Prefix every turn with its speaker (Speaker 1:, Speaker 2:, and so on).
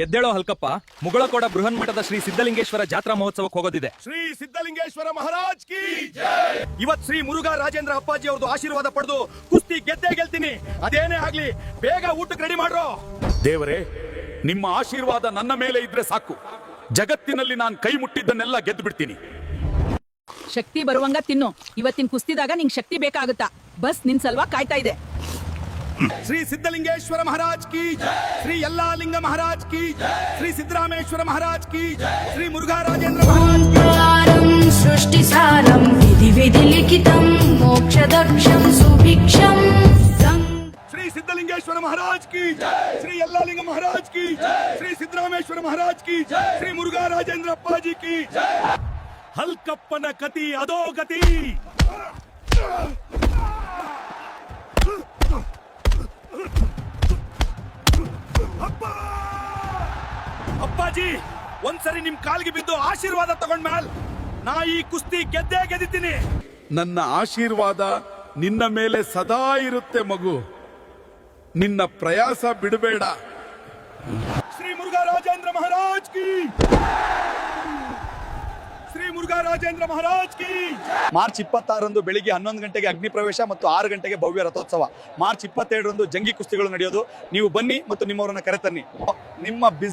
Speaker 1: ಎದ್ದೇಳೋ ಹಲ್ಕಪ್ಪ, ಮುಗಳಕೋಡ ಬೃಹನ್ ಮಠದ ಶ್ರೀ ಸಿದ್ಧಲಿಂಗೇಶ್ವರ ಜಾತ್ರಾ ಮಹೋತ್ಸವಕ್ಕೆ ಹೋಗೋದಿದೆ.
Speaker 2: ಶ್ರೀ ಸಿದ್ಧಲಿಂಗೇಶ್ವರ ಮಹಾರಾಜ್ ಕಿ ಇವತ್ ಶ್ರೀ ಮುರುಘಾ ರಾಜೇಂದ್ರ ಅಪ್ಪಾಜಿ ಅವ್ರದ್ದು ಆಶೀರ್ವಾದ ಪಡೆದು ಕುಸ್ತಿ ಗೆದ್ದೇ ಗೆಲ್ತೀನಿ. ಅದೇನೇ ಆಗ್ಲಿ, ಬೇಗ ಊಟಕ್ಕೆ ರೆಡಿ ಮಾಡ್ರೋ.
Speaker 3: ದೇವರೇ, ನಿಮ್ಮ ಆಶೀರ್ವಾದ ನನ್ನ ಮೇಲೆ ಇದ್ರೆ ಸಾಕು. ಜಗತ್ತಿನಲ್ಲಿ ನಾನು ಕೈ ಮುಟ್ಟಿದ್ದನ್ನೆಲ್ಲ ಗೆದ್ದು ಬಿಡ್ತೀನಿ.
Speaker 4: ಶಕ್ತಿ ಬರುವಂಗ ತಿನ್ನು. ಇವತ್ತಿನ ಕುಸ್ತಿದಾಗ ನಿಂಗ್ ಶಕ್ತಿ ಬೇಕಾಗುತ್ತಾ? ಬಸ್ ನಿನ್ ಸಲ್ವಾ ಕಾಯ್ತಾ ಇದೆ.
Speaker 2: ಶ್ರೀ ಸಿದ್ಧಲಿಂಗೇಶ್ವರ ಮಹಾರಾಜ್ ಕಿ, ಶ್ರೀ ಯಲ್ಲಾಲಿಂಗ ಮಹಾರಾಜ್ ಕಿ, ಶ್ರೀ ಸಿದ್ದರಾಮೇಶ್ವರ ಮಹಾರಾಜ್ ಕಿ, ಶ್ರೀ ಮುರುಘಾ ರಾಜೇಂದ್ರ ಮಹಾರಾಜ್ ಕಿ.
Speaker 5: ಸೃಷ್ಟಿಸಾರಂ ವಿಧಿ ವಿಧಿ ಲಿಖಿತಂ ಮೋಕ್ಷದಕ್ಷಂ ಸುಭಿಕ್ಷಂ.
Speaker 2: ಶ್ರೀ ಸಿದ್ಧಲಿಂಗೇಶ್ವರ ಮಹಾರಾಜ್ ಕಿ, ಶ್ರೀ ಯಲ್ಲಾಲಿಂಗ ಮಹಾರಾಜ್ ಕಿ, ಶ್ರೀ ಸಿದ್ದರಾಮೇಶ್ವರ ಮಹಾರಾಜ್ ಕಿ, ಶ್ರೀ ಮುರುಘಾ ರಾಜೇಂದ್ರ ಅಪ್ಪಾಜಿ ಕಿ. ಹಲ್ಕಪ್ಪನ ಕತಿ ಅಧೋಗತಿ. ಅಪ್ಪಾಜಿ, ಒಂದ್ಸರಿ ನಿಮ್ ಕಾಲ್ಗೆ ಬಿದ್ದು ಆಶೀರ್ವಾದ ತಗೊಂಡ್ಮೇಲ್ ನಾ ಈ ಕುಸ್ತಿ ಗೆದ್ದೇ ಗೆದ್ದಿದ್ದೀನಿ.
Speaker 3: ನನ್ನ ಆಶೀರ್ವಾದ ನಿನ್ನ ಮೇಲೆ ಸದಾ ಇರುತ್ತೆ ಮಗು. ನಿನ್ನ ಪ್ರಯಾಸ ಬಿಡಬೇಡ.
Speaker 2: ಶ್ರೀ ಮುರುಘಾ ರಾಜೇಂದ್ರ ಮಹಾರಾಜ್ ಕಿ, ಶ್ರೀ ಮುರುಘಾ ರಾಜೇಂದ್ರ ಮಹಾರಾಜ್ ಕಿ. ಮಾರ್ಚ್ 26ರಂದು ಬೆಳಿಗ್ಗೆ 11 ಗಂಟೆಗೆ ಅಗ್ನಿ ಪ್ರವೇಶ ಮತ್ತು 6 ಗಂಟೆಗೆ ಭವ್ಯ ರಥೋತ್ಸವ. ಮಾರ್ಚ್ 27ರಂದು ಜಂಗಿ ಕುಸ್ತಿಗಳು ನಡೆಯೋದು. ನೀವು ಬನ್ನಿ ಮತ್ತು ನಿಮ್ಮವರನ್ನ ಕರೆತನ್ನಿ. ನಿಮ್ಮ